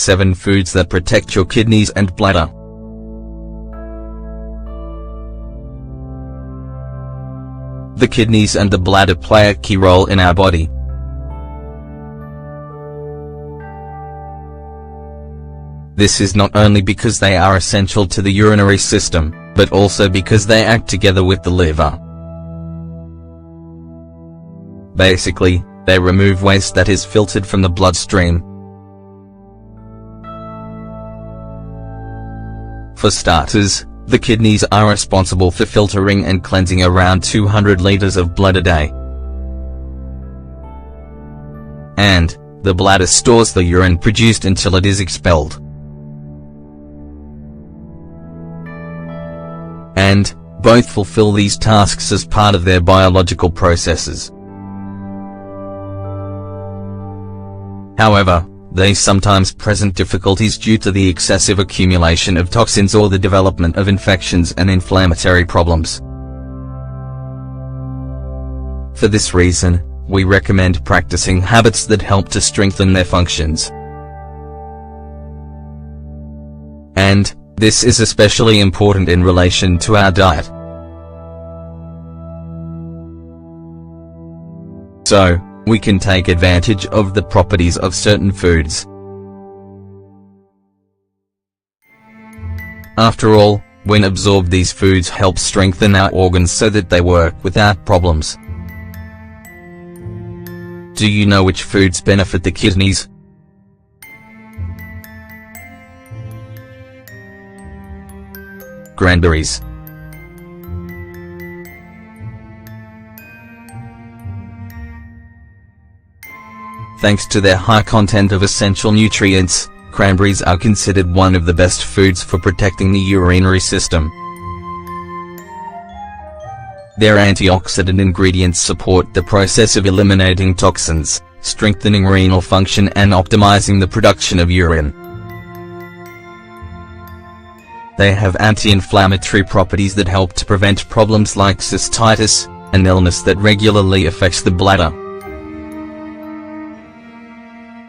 7 foods that protect your kidneys and bladder. The kidneys and the bladder play a key role in our body. This is not only because they are essential to the urinary system, but also because they act together with the liver. Basically, they remove waste that is filtered from the bloodstream. For starters, the kidneys are responsible for filtering and cleansing around 200 liters of blood a day. And the bladder stores the urine produced until it is expelled. And both fulfill these tasks as part of their biological processes. However, they sometimes present difficulties due to the excessive accumulation of toxins or the development of infections and inflammatory problems. For this reason, we recommend practicing habits that help to strengthen their functions. And this is especially important in relation to our diet. So, we can take advantage of the properties of certain foods. After all, when absorbed, these foods help strengthen our organs so that they work without problems. Do you know which foods benefit the kidneys? Cranberries. Thanks to their high content of essential nutrients, cranberries are considered one of the best foods for protecting the urinary system. Their antioxidant ingredients support the process of eliminating toxins, strengthening renal function and optimizing the production of urine. They have anti-inflammatory properties that help to prevent problems like cystitis, an illness that regularly affects the bladder.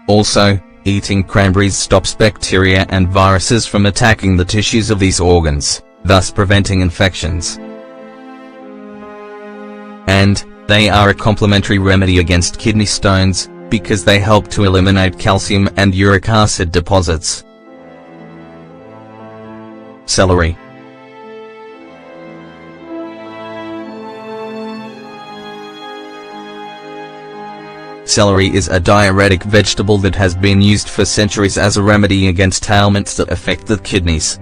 Also, eating cranberries stops bacteria and viruses from attacking the tissues of these organs, thus preventing infections. And they are a complementary remedy against kidney stones, because they help to eliminate calcium and uric acid deposits. Celery. Celery is a diuretic vegetable that has been used for centuries as a remedy against ailments that affect the kidneys.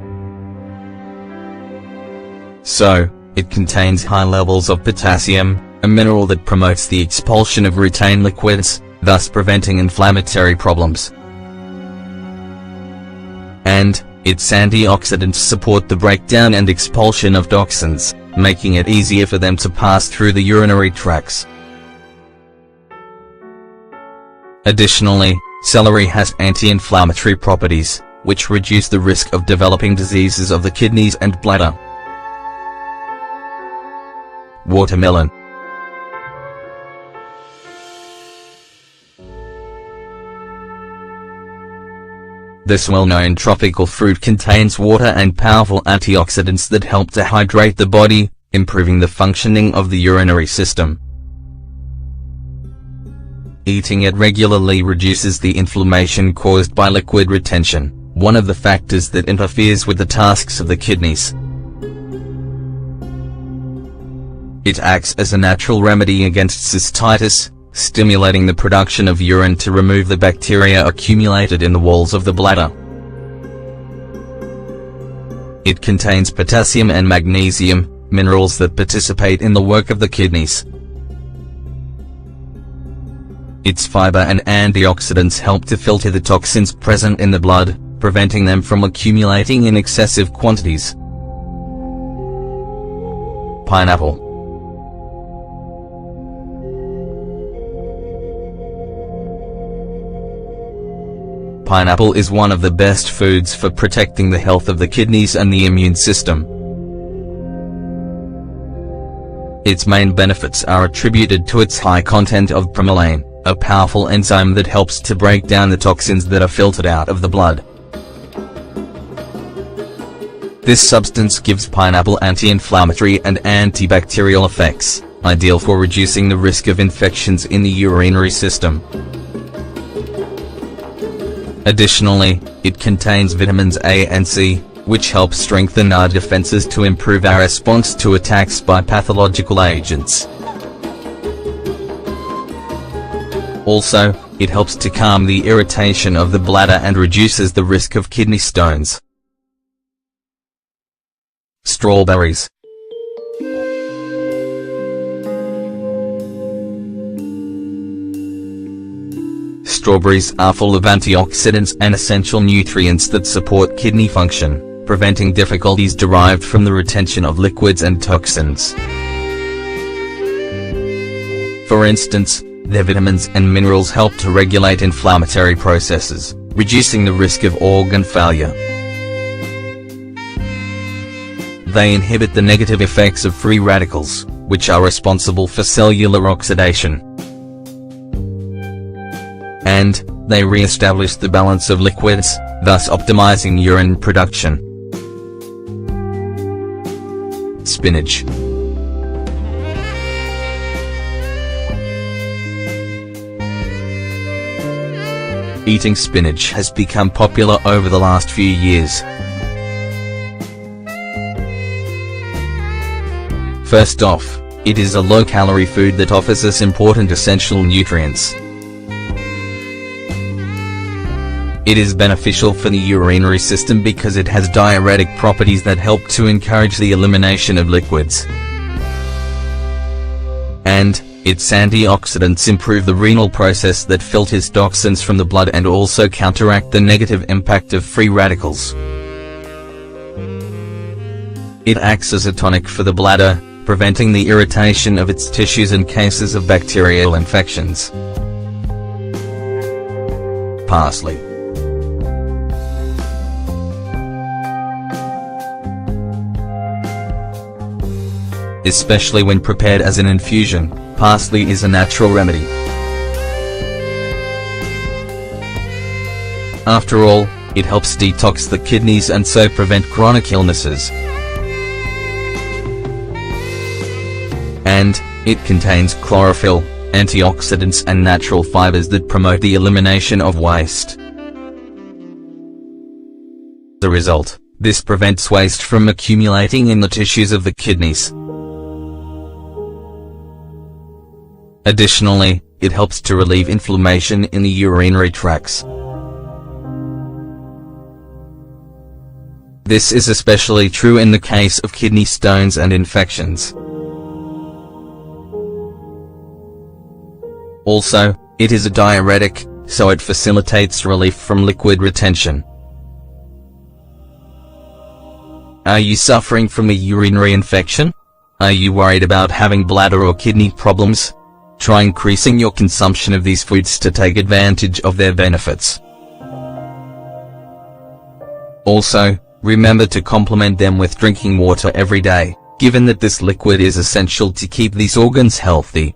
So, it contains high levels of potassium, a mineral that promotes the expulsion of routine liquids, thus preventing inflammatory problems. And its antioxidants support the breakdown and expulsion of toxins, making it easier for them to pass through the urinary tracts. Additionally, celery has anti-inflammatory properties, which reduce the risk of developing diseases of the kidneys and bladder. Watermelon. This well-known tropical fruit contains water and powerful antioxidants that help to hydrate the body, improving the functioning of the urinary system. Eating it regularly reduces the inflammation caused by liquid retention, one of the factors that interferes with the tasks of the kidneys. It acts as a natural remedy against cystitis, stimulating the production of urine to remove the bacteria accumulated in the walls of the bladder. It contains potassium and magnesium, minerals that participate in the work of the kidneys. Its fiber and antioxidants help to filter the toxins present in the blood, preventing them from accumulating in excessive quantities. Pineapple. Pineapple is one of the best foods for protecting the health of the kidneys and the immune system. Its main benefits are attributed to its high content of bromelain, a powerful enzyme that helps to break down the toxins that are filtered out of the blood. This substance gives pineapple anti-inflammatory and antibacterial effects, ideal for reducing the risk of infections in the urinary system. Additionally, it contains vitamins A and C, which help strengthen our defenses to improve our response to attacks by pathological agents. Also, it helps to calm the irritation of the bladder and reduces the risk of kidney stones. Strawberries. Strawberries are full of antioxidants and essential nutrients that support kidney function, preventing difficulties derived from the retention of liquids and toxins. For instance, their vitamins and minerals help to regulate inflammatory processes, reducing the risk of organ failure. They inhibit the negative effects of free radicals, which are responsible for cellular oxidation. And they re-establish the balance of liquids, thus optimizing urine production. Spinach. Eating spinach has become popular over the last few years. First off, it is a low-calorie food that offers us important essential nutrients. It is beneficial for the urinary system because it has diuretic properties that help to encourage the elimination of liquids. And its antioxidants improve the renal process that filters toxins from the blood and also counteract the negative impact of free radicals. It acts as a tonic for the bladder, preventing the irritation of its tissues in cases of bacterial infections. Parsley. Especially when prepared as an infusion, parsley is a natural remedy. After all, it helps detox the kidneys and so prevent chronic illnesses. And it contains chlorophyll, antioxidants and natural fibers that promote the elimination of waste. The result, this prevents waste from accumulating in the tissues of the kidneys. Additionally, it helps to relieve inflammation in the urinary tracts. This is especially true in the case of kidney stones and infections. Also, it is a diuretic, so it facilitates relief from liquid retention. Are you suffering from a urinary infection? Are you worried about having bladder or kidney problems? Try increasing your consumption of these foods to take advantage of their benefits. Also, remember to complement them with drinking water every day, given that this liquid is essential to keep these organs healthy.